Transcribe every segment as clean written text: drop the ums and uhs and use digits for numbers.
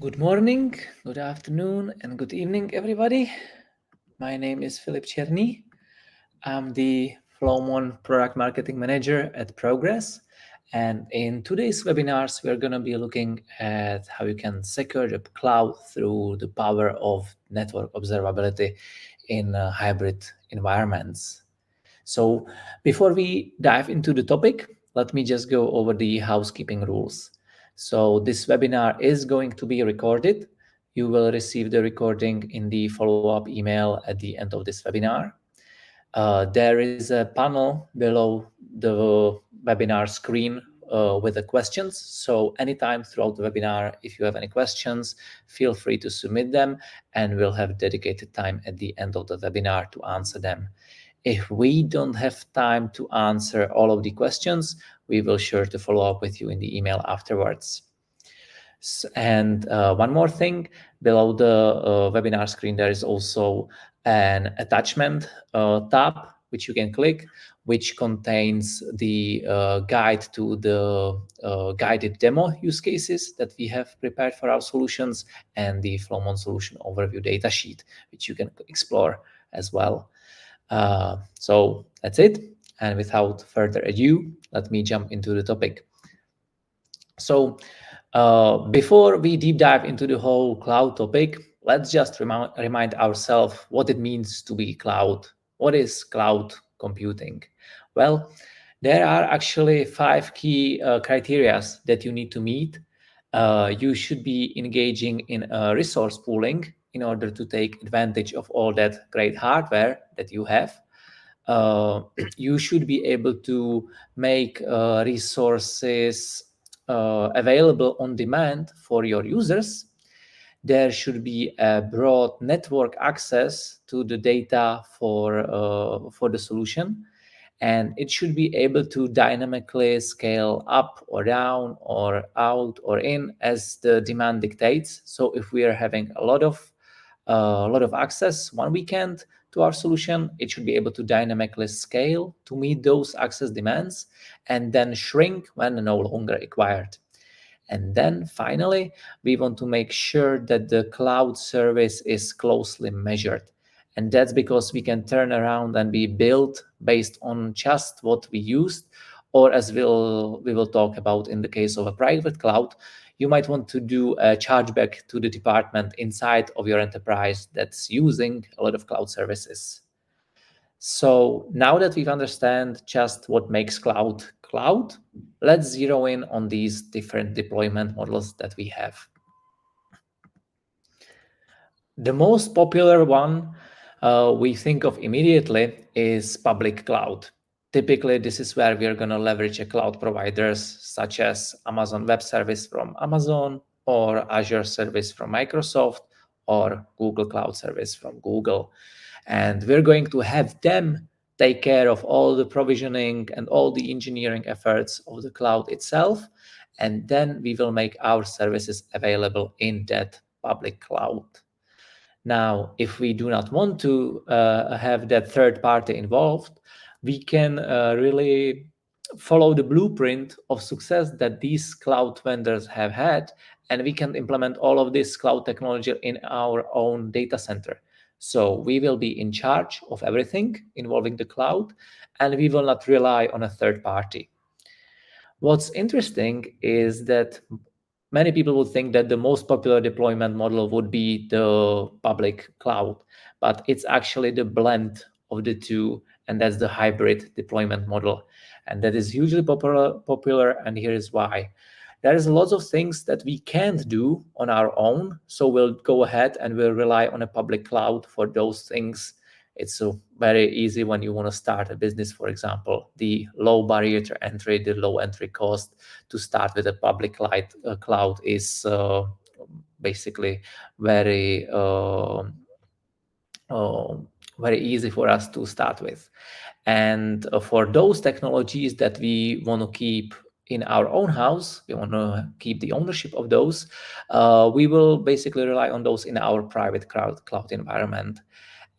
Good morning, good afternoon, and good evening, everybody. My name is Filip Černý. I'm the Flowmon Product Marketing Manager at Progress. And in today's webinars, we're going to be looking at how you can secure the cloud through the power of network observability in hybrid environments. So before we dive into the topic, let me just go over the housekeeping rules. So this webinar is going to be recorded. You will receive the recording in the follow-up email at the end of this webinar. There is a panel below the webinar screen with the questions. So anytime throughout the webinar, if you have any questions, feel free to submit them, and we'll have dedicated time at the end of the webinar to answer them. If we don't have time to answer all of the questions, we will sure to follow up with you in the email afterwards. And one more thing, below the webinar screen, there is also an attachment tab, which you can click, which contains the guide to the guided demo use cases that we have prepared for our solutions, and the Flowmon solution overview datasheet, which you can explore as well. So that's it. And without further ado, let me jump into the topic. So before we deep dive into the whole cloud topic, let's just remind ourselves what it means to be cloud. What is cloud computing? Well, there are actually 5 key criteria that you need to meet. You should be engaging in resource pooling in order to take advantage of all that great hardware that you have. You should be able to make resources available on demand for your users. There should be a broad network access to the data for the solution, and it should be able to dynamically scale up or down or out or in as the demand dictates. So if we are having a lot of access one weekend to our solution, it should be able to dynamically scale to meet those access demands and then shrink when no longer required. And then finally, we want to make sure that the cloud service is closely measured. And that's because we can turn around and be built based on just what we used, or as we will talk about in the case of a private cloud, you might want to do a chargeback to the department inside of your enterprise that's using a lot of cloud services. So now that we've understand just what makes cloud, let's zero in on these different deployment models that we have. The most popular one we think of immediately is public cloud. Typically, this is where we are going to leverage a cloud providers such as Amazon Web Service from Amazon, or Azure Service from Microsoft, or Google Cloud Service from Google. And we're going to have them take care of all the provisioning and all the engineering efforts of the cloud itself. And then we will make our services available in that public cloud. Now, if we do not want to have that third party involved, we can really follow the blueprint of success that these cloud vendors have had, and we can implement all of this cloud technology in our own data center. So we will be in charge of everything involving the cloud, and we will not rely on a third party. What's interesting is that many people would think that the most popular deployment model would be the public cloud, but it's actually the blend of the two, and that's the hybrid deployment model. And that is hugely popular, and here is why. There is lots of things that we can't do on our own, so we'll go ahead and we'll rely on a public cloud for those things. It's so very easy when you want to start a business, for example. The low barrier to entry, the low entry cost to start with a public cloud is basically very easy for us to start with. And for those technologies that we want to keep in our own house, we want to keep the ownership of those, we will basically rely on those in our private cloud environment.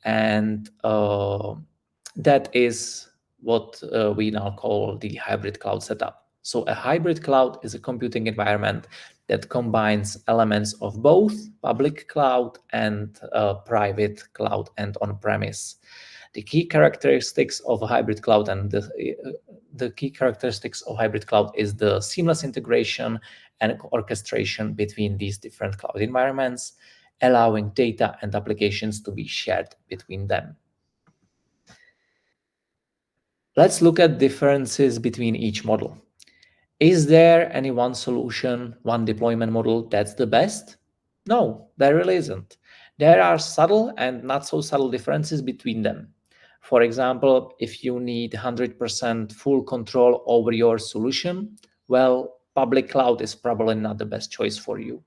And that is what we now call the hybrid cloud setup. So a hybrid cloud is a computing environment that combines elements of both public cloud and private cloud and on-premise. The key characteristics of a hybrid cloud the key characteristics of hybrid cloud is the seamless integration and orchestration between these different cloud environments, allowing data and applications to be shared between them. Let's look at differences between each model. Is there any one solution, one deployment model that's the best? No, there really isn't. There are subtle and not so subtle differences between them. For example, if you need 100% full control over your solution, well, public cloud is probably not the best choice for you.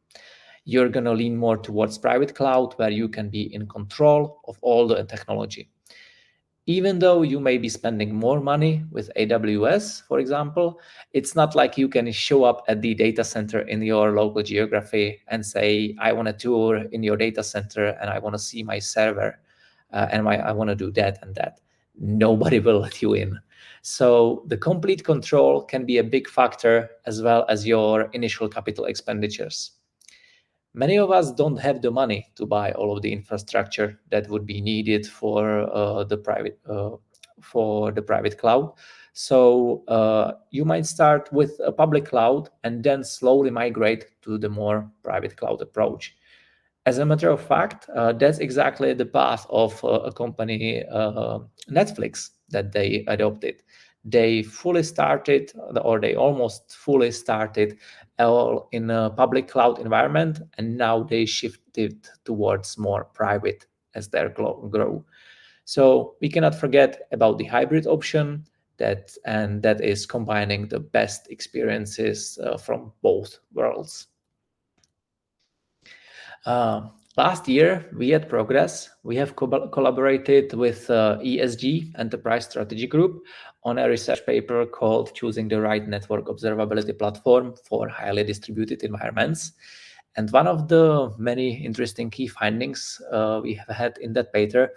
You're going to lean more towards private cloud, where you can be in control of all the technology. Even though you may be spending more money with AWS, for example, it's not like you can show up at the data center in your local geography and say, I want a tour in your data center and I want to see my server and I want to do that and that. Nobody will let you in. So the complete control can be a big factor, as well as your initial capital expenditures. Many of us don't have the money to buy all of the infrastructure that would be needed for the private cloud. So you might start with a public cloud and then slowly migrate to the more private cloud approach. As a matter of fact, that's exactly the path of a company, Netflix, that they adopted. They fully started, or they almost fully started, all in a public cloud environment, and now they shifted towards more private as they grow. So we cannot forget about the hybrid option, that is combining the best experiences from both worlds. Last year, we at Progress, we have collaborated with ESG, Enterprise Strategy Group, on a research paper called Choosing the Right Network Observability Platform for Highly Distributed Environments. And one of the many interesting key findings we have had in that paper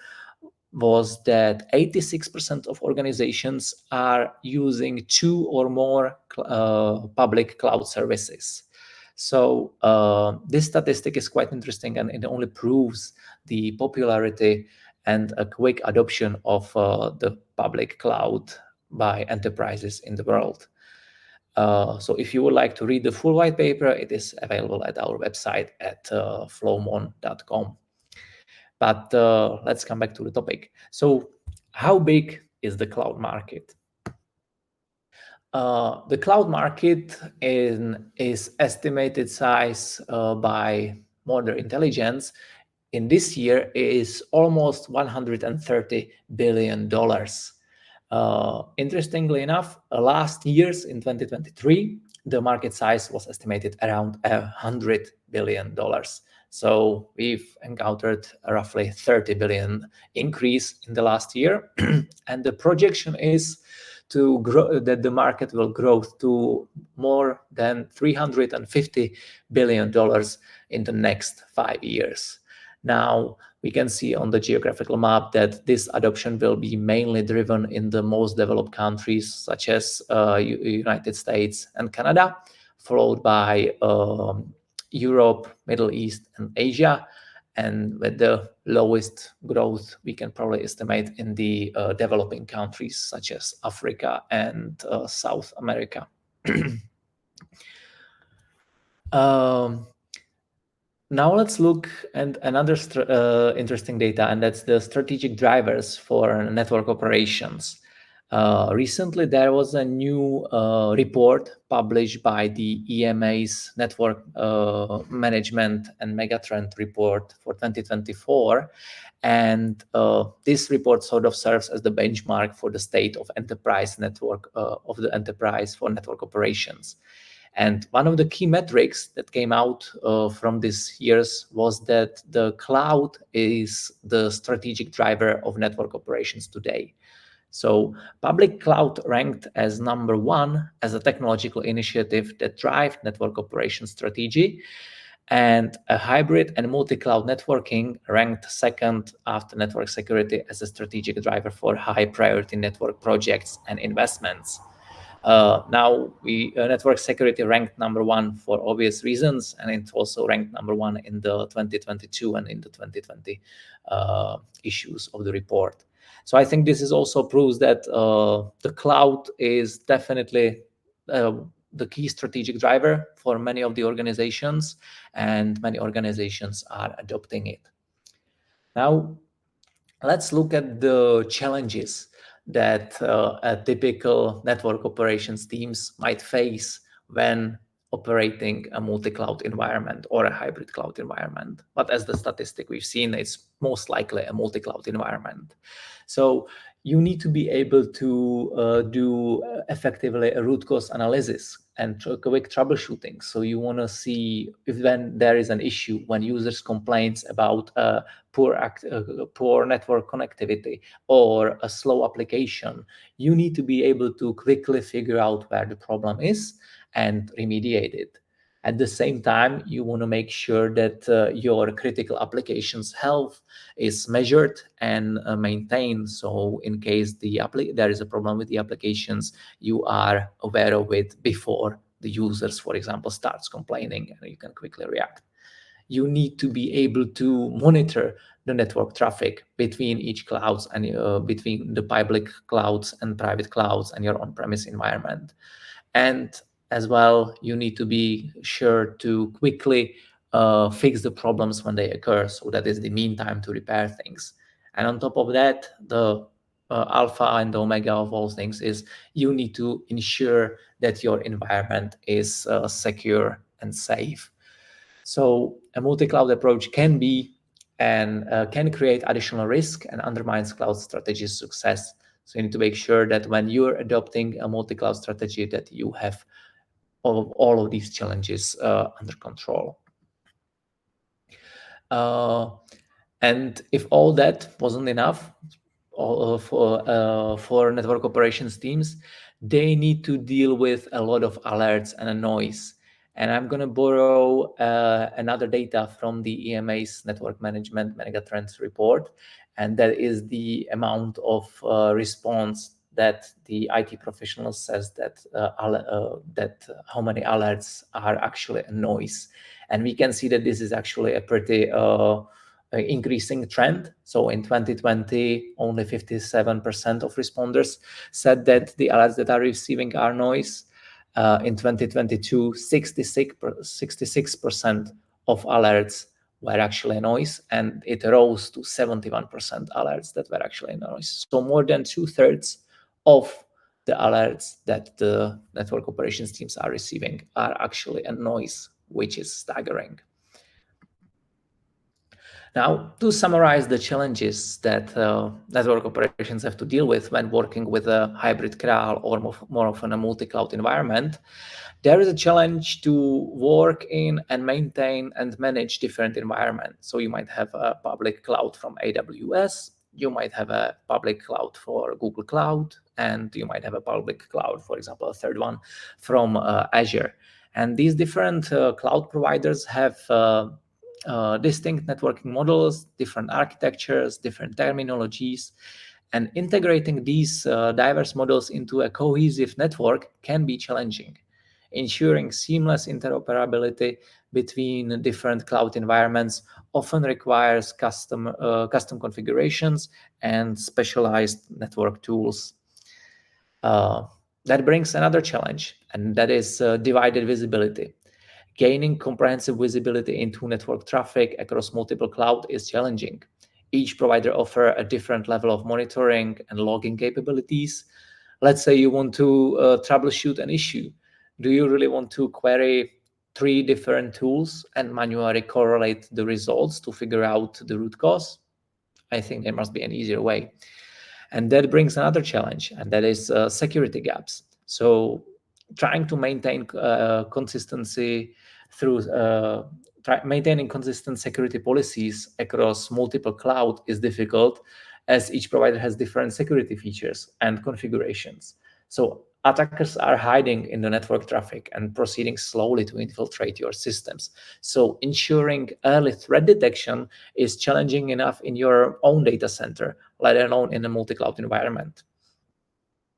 was that 86% of organizations are using 2 or more public cloud services. So this statistic is quite interesting, and it only proves the popularity and a quick adoption of the public cloud by enterprises in the world. So if you would like to read the full white paper, it is available at our website at flowmon.com. But let's come back to the topic. So how big is the cloud market? The cloud market is estimated size by Modern Intelligence in this year is almost $130 billion. Interestingly enough, last year's in 2023, the market size was estimated around $100 billion. So we've encountered a roughly 30 billion increase in the last year. And the projection is to grow, that the market will grow to more than $350 billion in the next 5 years. Now, we can see on the geographical map that this adoption will be mainly driven in the most developed countries, such as United States and Canada, followed by Europe, Middle East, and Asia. And with the lowest growth, we can probably estimate in the developing countries, such as Africa and South America. Now let's look at another interesting data, and that's the strategic drivers for network operations. Recently, there was a new report published by the EMA's Network Management and Megatrend Report for 2024. And this report sort of serves as the benchmark for the state of enterprise network, of the enterprise for network operations. And one of the key metrics that came out from this year's was that the cloud is the strategic driver of network operations today. So public cloud ranked as number 1 as a technological initiative that drives network operations strategy, and a hybrid and multi-cloud networking ranked second after network security as a strategic driver for high priority network projects and investments. Now, network security ranked #1 for obvious reasons, and it's also ranked #1 in the 2022 and in the 2020 issues of the report. So I think this is also proves that the cloud is definitely the key strategic driver for many of the organizations, and many organizations are adopting it. Now, let's look at the challenges that a typical network operations teams might face when operating a multi-cloud environment or a hybrid cloud environment. But as the statistic we've seen, it's most likely a multi-cloud environment. So you need to be able to do effectively a root cause analysis and quick troubleshooting. So you want to see if when there is an issue, when users complains about poor network connectivity or a slow application, you need to be able to quickly figure out where the problem is and remediate it. At the same time, you want to make sure that your critical application's health is measured and maintained. So in case there is a problem with the applications, you are aware of it before the users, for example, starts complaining, and you can quickly react. You need to be able to monitor the network traffic between each clouds and between the public clouds and private clouds and your on-premise environment. And as well, you need to be sure to quickly fix the problems when they occur. So that is the mean time to repair things. And on top of that, the alpha and the omega of all things is you need to ensure that your environment is secure and safe. So a multi-cloud approach can be and can create additional risk and undermines cloud strategy's success. So you need to make sure that when you're adopting a multi-cloud strategy, that you have all of these challenges under control. And if all that wasn't enough for network operations teams, they need to deal with a lot of alerts and a noise. And I'm going to borrow another data from the EMA's Network Management Megatrends report, and that is the amount of response that the IT professional says that how many alerts are actually a noise. And we can see that this is actually a pretty increasing trend. So in 2020, only 57% of responders said that the alerts that are receiving are noise. In 2022, 66% of alerts were actually noise, and it rose to 71% alerts that were actually noise. So more than 2/3 of the alerts that the network operations teams are receiving are actually a noise, which is staggering. Now, to summarize the challenges that network operations have to deal with when working with a hybrid cloud or more often a multi-cloud environment, there is a challenge to work in and maintain and manage different environments. So you might have a public cloud from AWS, you might have a public cloud for Google Cloud, and you might have a public cloud, for example, a third one from Azure. And these different cloud providers have distinct networking models, different architectures, different terminologies, and integrating these diverse models into a cohesive network can be challenging. Ensuring seamless interoperability between different cloud environments often requires custom configurations and specialized network tools. That brings another challenge, and that is divided visibility. Gaining comprehensive visibility into network traffic across multiple clouds is challenging. Each provider offers a different level of monitoring and logging capabilities. Let's say you want to troubleshoot an issue. Do you really want to query 3 different tools and manually correlate the results to figure out the root cause? I think there must be an easier way. And that brings another challenge, and that is security gaps. So trying to maintain consistency through maintaining consistent security policies across multiple cloud is difficult, as each provider has different security features and configurations. So attackers are hiding in the network traffic and proceeding slowly to infiltrate your systems. So ensuring early threat detection is challenging enough in your own data center, let alone in a multi-cloud environment.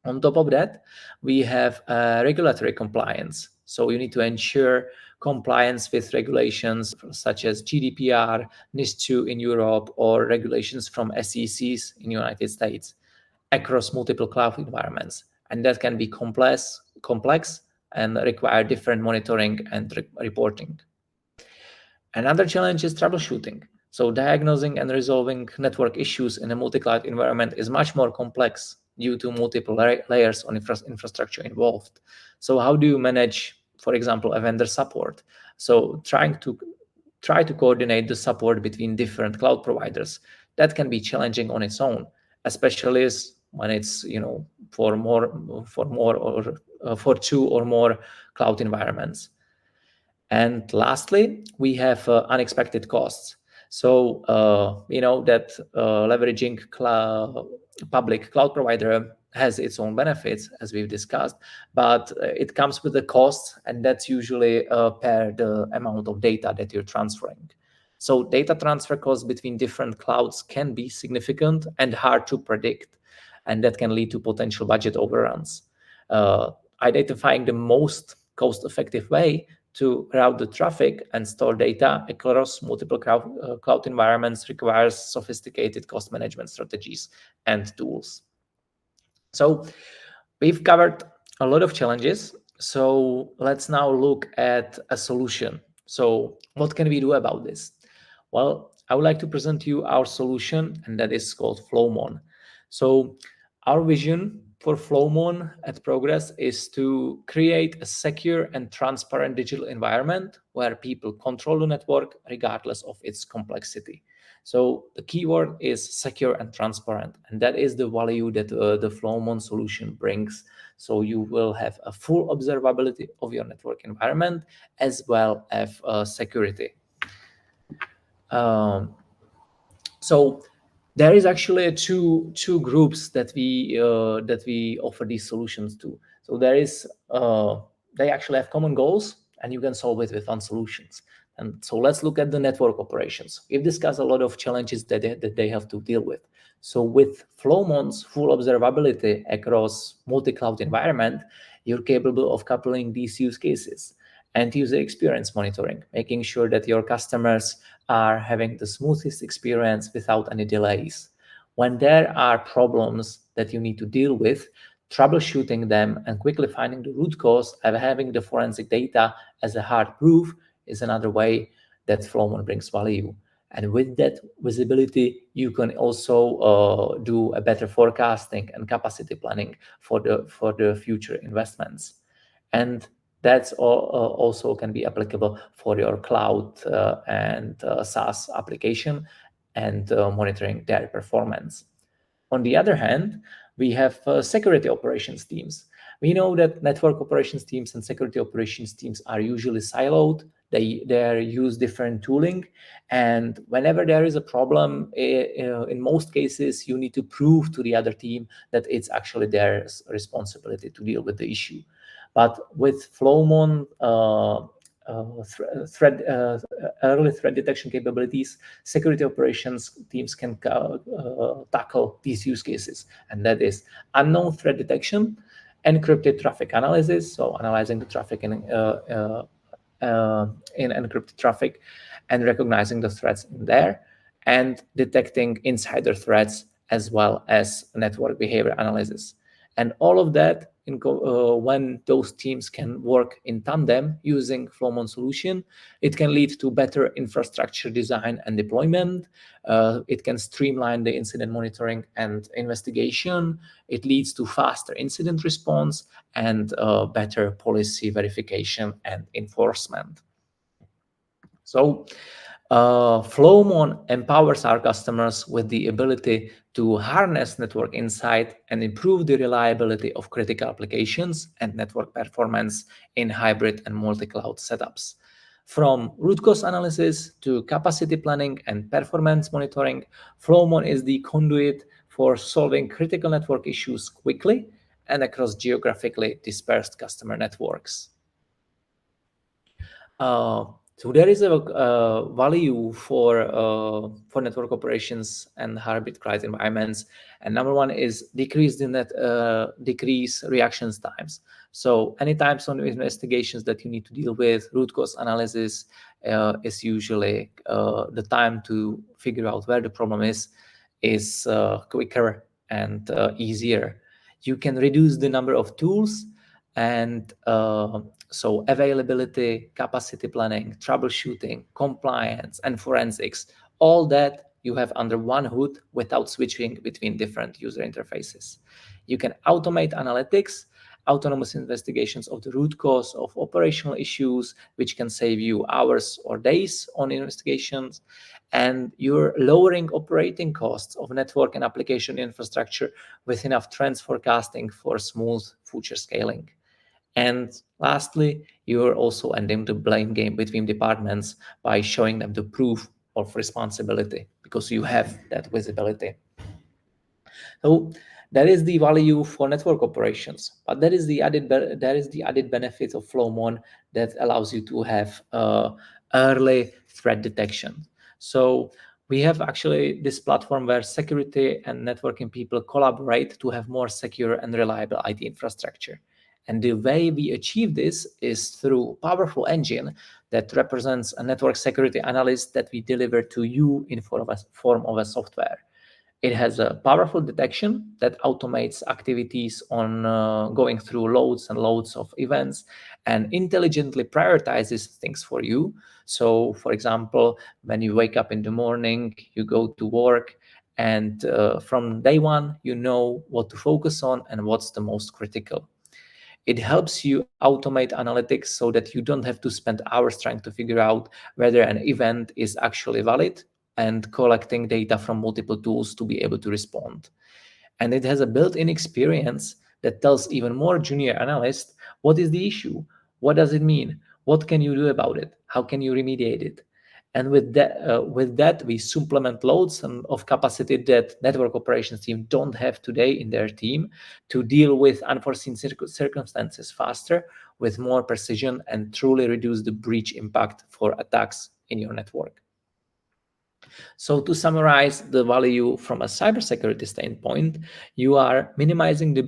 On top of that, we have regulatory compliance. So you need to ensure compliance with regulations such as GDPR, NIS2 in Europe, or regulations from SECs in the United States across multiple cloud environments. And that can be complex and require different monitoring and reporting. Another challenge is troubleshooting. So diagnosing and resolving network issues in a multi-cloud environment is much more complex due to multiple layers on infrastructure involved. So how do you manage, for example, a vendor support? So try to coordinate the support between different cloud providers. That can be challenging on its own, especially when it's for two or more cloud environments. And lastly, we have unexpected costs. So that leveraging public cloud provider has its own benefits, as we've discussed, but it comes with a cost, and that's usually per the amount of data that you're transferring. So data transfer costs between different clouds can be significant and hard to predict, and that can lead to potential budget overruns. Identifying the most cost-effective way to route the traffic and store data across multiple cloud environments requires sophisticated cost management strategies and tools. So we've covered a lot of challenges. So let's now look at a solution. So what can we do about this? Well, I would like to present to you our solution, and that is called Flowmon. So our vision for Flowmon at Progress is to create a secure and transparent digital environment where people control the network regardless of its complexity. So the keyword is secure and transparent, and that is the value that the Flowmon solution brings. So you will have a full observability of your network environment as well as security. So there is actually two groups that we offer these solutions to. So there is they actually have common goals, and you can solve it with one solutions. And so let's look at the network operations. We've discussed a lot of challenges that they have to deal with. So with Flowmon's full observability across multi-cloud environment, you're capable of coupling these use cases and user experience monitoring, making sure that your customers are having the smoothest experience without any delays. When there are problems that you need to deal with, troubleshooting them and quickly finding the root cause and having the forensic data as a hard proof is another way that Flowmon brings value. And with that visibility, you can also do a better forecasting and capacity planning for the future investments. And that's also can be applicable for your cloud and SaaS application and monitoring their performance. On the other hand, we have security operations teams. We know that network operations teams and security operations teams are usually siloed. They use different tooling, and whenever there is a problem, in most cases, you need to prove to the other team that it's actually their responsibility to deal with the issue. But with Flowmon early threat detection capabilities, security operations teams can tackle these use cases, and that is unknown threat detection, encrypted traffic analysis, so analyzing the traffic in encrypted traffic and recognizing the threats in there, and detecting insider threats as well as network behavior analysis. And all of that, when those teams can work in tandem using Flowmon solution, it can lead to better infrastructure design and deployment. It can streamline the incident monitoring and investigation. It leads to faster incident response and better policy verification and enforcement. So Flowmon empowers our customers with the ability to harness network insight and improve the reliability of critical applications and network performance in hybrid and multi-cloud setups. From root cause analysis to capacity planning and performance monitoring, Flowmon is the conduit for solving critical network issues quickly and across geographically dispersed customer networks. So there is a value for network operations and hybrid cloud environments, and number one is decrease reactions times. So any types of investigations that you need to deal with, root cause analysis is usually the time to figure out where the problem is quicker and easier. You can reduce the number of tools and so availability, capacity planning, troubleshooting, compliance, and forensics, all that you have under one hood without switching between different user interfaces. You can automate analytics, autonomous investigations of the root cause of operational issues, which can save you hours or days on investigations. And you're lowering operating costs of network and application infrastructure with enough trends forecasting for smooth future scaling. And lastly, you're also ending the blame game between departments by showing them the proof of responsibility because you have that visibility. So that is the value for network operations, but that is the added benefit of Flowmon that allows you to have early threat detection. So we have actually this platform where security and networking people collaborate to have more secure and reliable IT infrastructure. And the way we achieve this is through a powerful engine that represents a network security analyst that we deliver to you in form of a software. It has a powerful detection that automates activities on going through loads and loads of events and intelligently prioritizes things for you. So, for example, when you wake up in the morning, you go to work, and from day one, you know what to focus on and what's the most critical. It helps you automate analytics so that you don't have to spend hours trying to figure out whether an event is actually valid and collecting data from multiple tools to be able to respond. And it has a built-in experience that tells even more junior analysts what is the issue, what does it mean, what can you do about it, how can you remediate it. And with that, we supplement loads of capacity that network operations team don't have today in their team to deal with unforeseen circumstances faster, with more precision, and truly reduce the breach impact for attacks in your network. So to summarize the value from a cybersecurity standpoint, you are minimizing the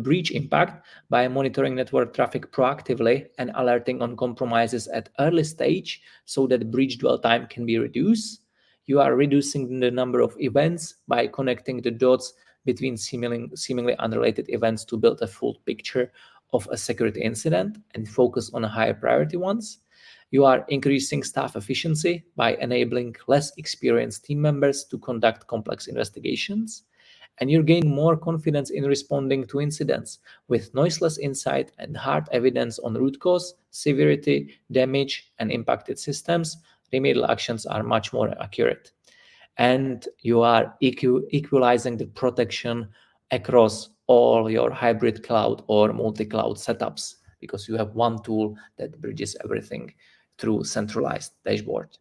breach impact by monitoring network traffic proactively and alerting on compromises at early stage so that breach dwell time can be reduced. You are reducing the number of events by connecting the dots between seemingly unrelated events to build a full picture of a security incident and focus on higher priority ones. You are increasing staff efficiency by enabling less experienced team members to conduct complex investigations. And you're gaining more confidence in responding to incidents with noiseless insight and hard evidence on root cause, severity, damage, and impacted systems. Remedial actions are much more accurate. And you are equalizing the protection across all your hybrid cloud or multi-cloud setups because you have one tool that bridges everything through centralized dashboard.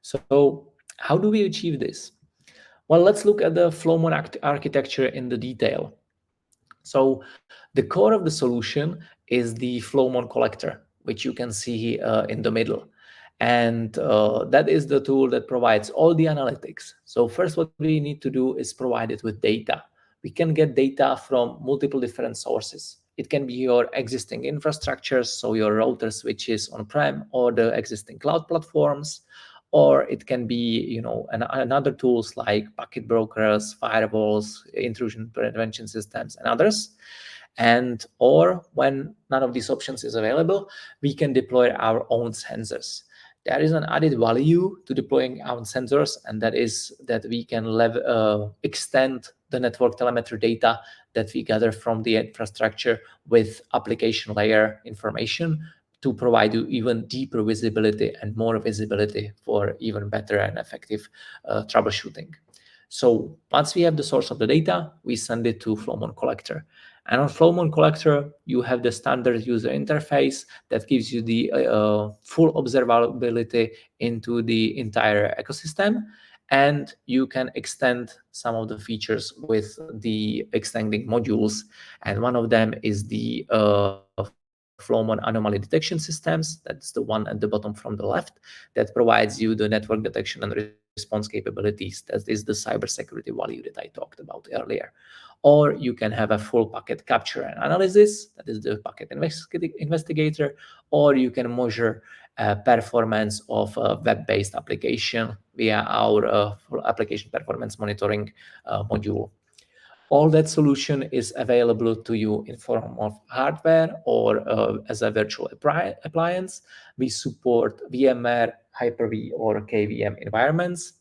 So how do we achieve this? Well, let's look at the Flowmon architecture in the detail. So the core of the solution is the Flowmon collector, which you can see in the middle. And that is the tool that provides all the analytics. So first, what we need to do is provide it with data. We can get data from multiple different sources. It can be your existing infrastructures, so your router switches on-prem or the existing cloud platforms, or it can be, another tools like packet brokers, firewalls, intrusion prevention systems, and others. And or when none of these options is available, we can deploy our own sensors. There is an added value to deploying our sensors, and that is that we can extend the network telemetry data that we gather from the infrastructure with application layer information to provide you even deeper visibility and more visibility for even better and effective troubleshooting. So once we have the source of the data, we send it to Flowmon Collector. And on Flowmon Collector, you have the standard user interface that gives you the full observability into the entire ecosystem. And you can extend some of the features with the extending modules. And one of them is the Flowmon Flowmon anomaly detection systems. That's the one at the bottom from the left that provides you the network detection and response capabilities. That is the cybersecurity value that I talked about earlier. Or you can have a full packet capture and analysis. That is the packet investigator. Or you can measure performance of a web-based application via our application performance monitoring module. All that solution is available to you in form of hardware or as a virtual appliance. We support VMware, Hyper-V, or KVM environments.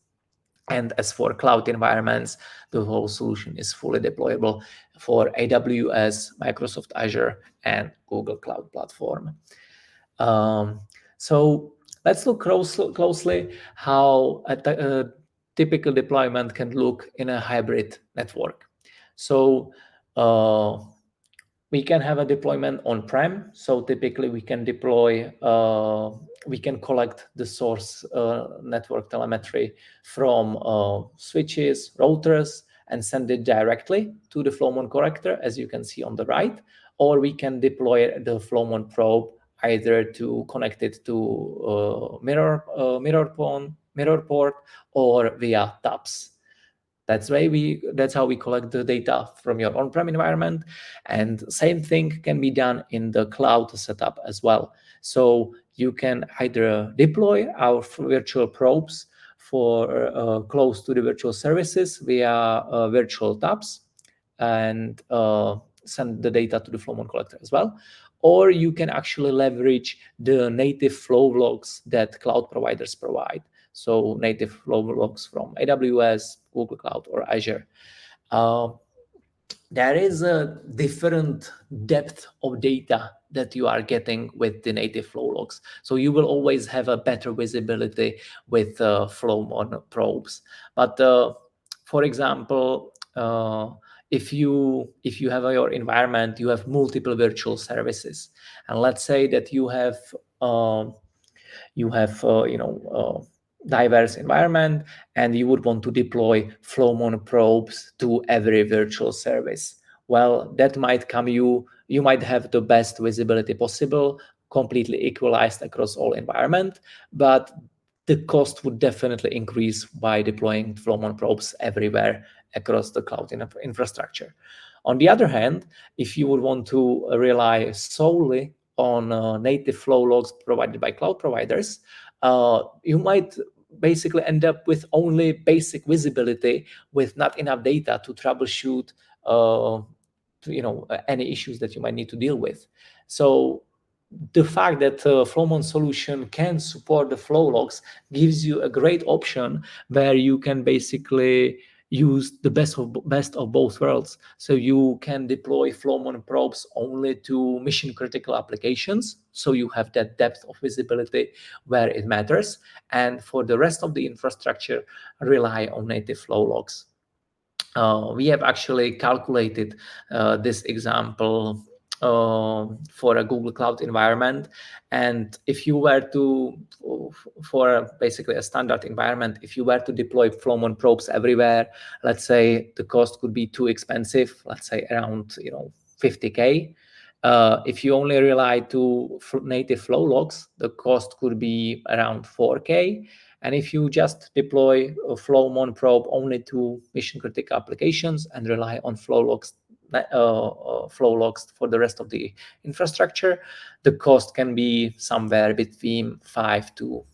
And as for cloud environments, the whole solution is fully deployable for AWS, Microsoft Azure, and Google Cloud Platform. So let's look closely how a typical deployment can look in a hybrid network. So we can have a deployment on-prem. So typically we can deploy, we can collect the source network telemetry from switches, routers, and send it directly to the Flowmon connector, as you can see on the right. Or we can deploy the Flowmon probe either to connect it to mirror port or via taps. That's how we collect the data from your on-prem environment. And same thing can be done in the cloud setup as well. So you can either deploy our virtual probes for close to the virtual services via virtual taps and send the data to the Flowmon collector as well. Or you can actually leverage the native flow logs that cloud providers provide. So native flow logs from AWS, Google Cloud, or Azure. There is a different depth of data that you are getting with the native flow logs. So you will always have a better visibility with Flowmon probes. But for example, if you have your environment, you have multiple virtual services, and let's say that you have diverse environment, and you would want to deploy Flowmon probes to every virtual service. Well, that might you might have the best visibility possible, completely equalized across all environment, but the cost would definitely increase by deploying Flowmon probes everywhere across the cloud infrastructure. On the other hand, if you would want to rely solely on native flow logs provided by cloud providers, you might basically end up with only basic visibility with not enough data to troubleshoot any issues that you might need to deal with. So the fact that Flowmon solution can support the flow logs gives you a great option where you can basically use the best of both worlds. So you can deploy Flowmon probes only to mission critical applications, so you have that depth of visibility where it matters, and for the rest of the infrastructure, rely on native flow logs. We have actually calculated this example for a Google Cloud environment. And if you were to, for basically a standard environment, if you were to deploy Flowmon probes everywhere, let's say the cost could be too expensive, let's say around 50K. If you only rely to native flow logs, the cost could be around 4K. And if you just deploy a Flowmon probe only to mission critical applications and rely on flow logs for the rest of the infrastructure, the cost can be somewhere between $5,000 to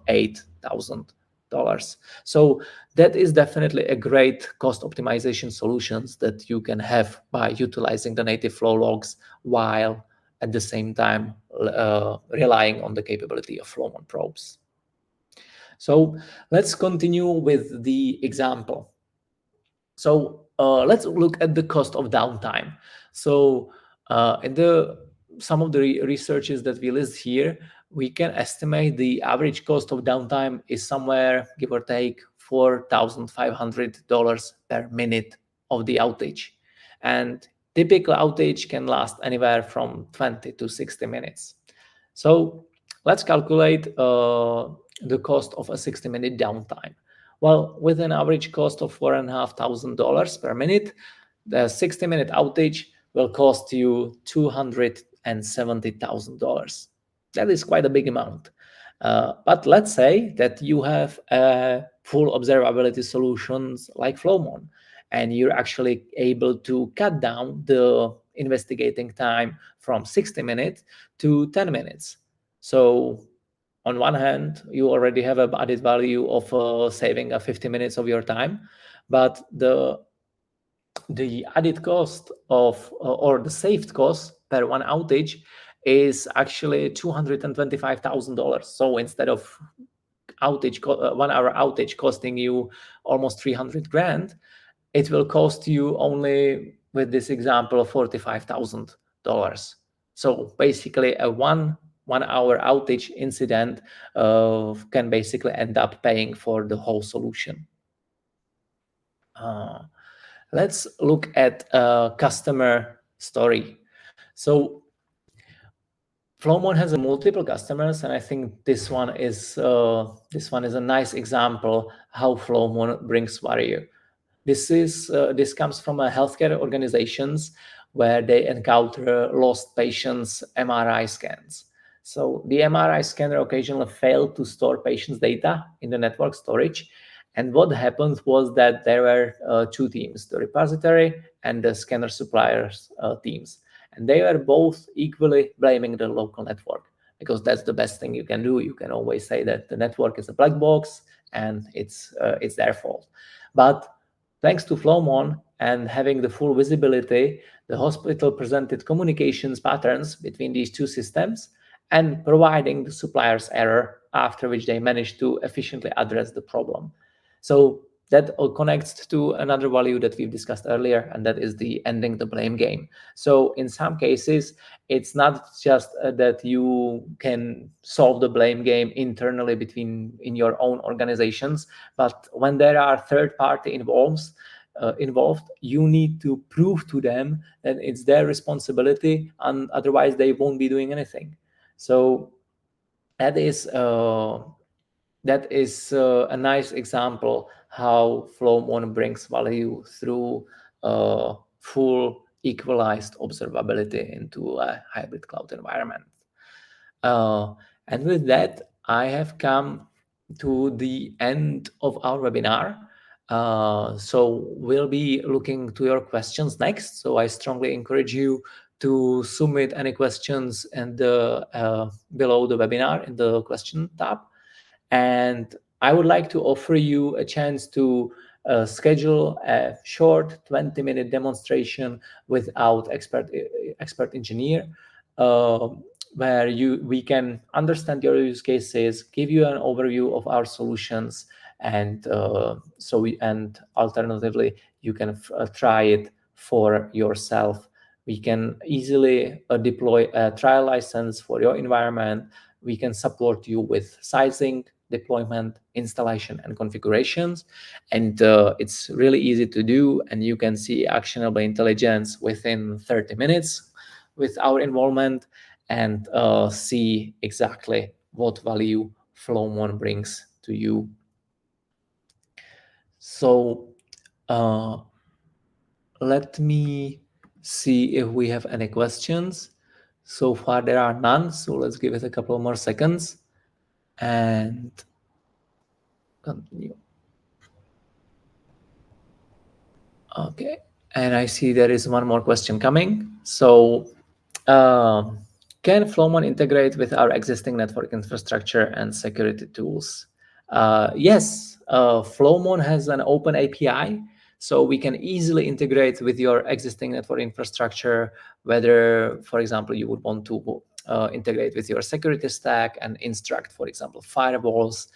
$8,000. So that is definitely a great cost optimization solutions that you can have by utilizing the native flow logs while at the same time relying on the capability of Flowmon probes. So let's continue with the example. So let's look at the cost of downtime. So in some of the researches that we list here, we can estimate the average cost of downtime is somewhere, give or take, $4,500 per minute of the outage. And typical outage can last anywhere from 20 to 60 minutes. So let's calculate the cost of a 60-minute downtime. Well, with an average cost of $4,500 per minute, the 60-minute outage will cost you $200 $570,000. That is quite a big amount. But let's say that you have full observability solutions like Flowmon, and you're actually able to cut down the investigating time from 60 minutes to 10 minutes. So on one hand, you already have an added value of saving 50 minutes of your time, but the added cost of or the saved cost per one outage is actually $225,000. So instead of 1 hour outage costing you almost 300 grand, it will cost you only, with this example, $45,000. So basically a one hour outage incident can basically end up paying for the whole solution. Let's look at a customer story. So Flowmon has multiple customers, and I think this one is a nice example how Flowmon brings value. This comes from a healthcare organizations where they encounter lost patients' MRI scans. So the MRI scanner occasionally failed to store patients' data in the network storage. And what happened was that there were two teams, the repository and the scanner suppliers teams. And they were both equally blaming the local network, because that's the best thing you can do. You can always say that the network is a black box and it's their fault. But thanks to Flowmon and having the full visibility, the hospital presented communications patterns between these two systems and providing the supplier's error, after which they managed to efficiently address the problem. So that all connects to another value that we've discussed earlier, and that is the ending the blame game. So in some cases, it's not just that you can solve the blame game internally in your own organizations, but when there are third party involved, you need to prove to them that it's their responsibility, and otherwise they won't be doing anything. So that is a nice example how Flowmon brings value through full equalized observability into a hybrid cloud environment. And with that, I have come to the end of our webinar. So we'll be looking to your questions next. So I strongly encourage you to submit any questions and below the webinar in the question tab. And I would like to offer you a chance to schedule a short 20-minute demonstration without expert engineer, where we can understand your use cases, give you an overview of our solutions, and alternatively you can try it for yourself. We can easily deploy a trial license for your environment. We can support you with sizing, deployment, installation, and configurations. And it's really easy to do, and you can see actionable intelligence within 30 minutes with our involvement, and see exactly what value Flowmon brings to you. So let me see if we have any questions. So far there are none, so let's give it a couple more seconds and continue. Okay, and I see there is one more question coming. So can Flowmon integrate with our existing network infrastructure and security tools? Yes, Flowmon has an open API, so we can easily integrate with your existing network infrastructure, whether, for example, you would want to integrate with your security stack and instruct, for example, firewalls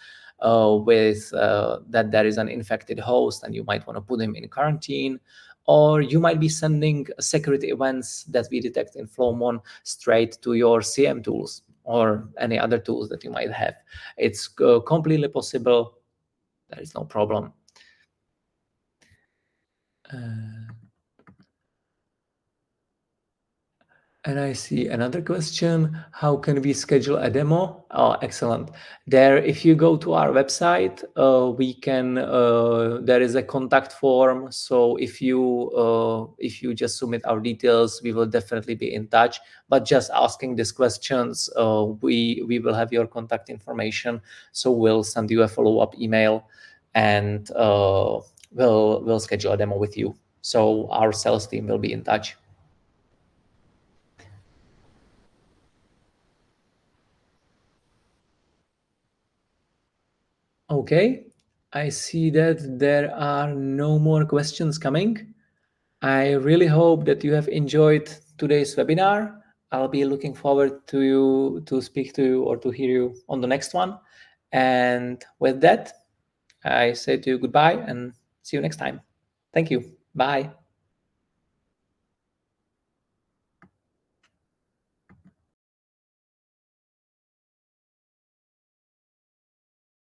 with that there is an infected host and you might want to put him in quarantine, or you might be sending security events that we detect in Flowmon straight to your CM tools or any other tools that you might have. It's completely possible. There is no problem. And I see another question. How can we schedule a demo? Oh, excellent. There, if you go to our website, there is a contact form. So if you just submit our details, we will definitely be in touch. But just asking these questions, we will have your contact information. So we'll send you a follow-up email, and we'll schedule a demo with you. So our sales team will be in touch. Okay, I see that there are no more questions coming. I really hope that you have enjoyed today's webinar. I'll be looking forward to speak to you or to hear you on the next one. And with that, I say to you goodbye and see you next time. Thank you. Bye.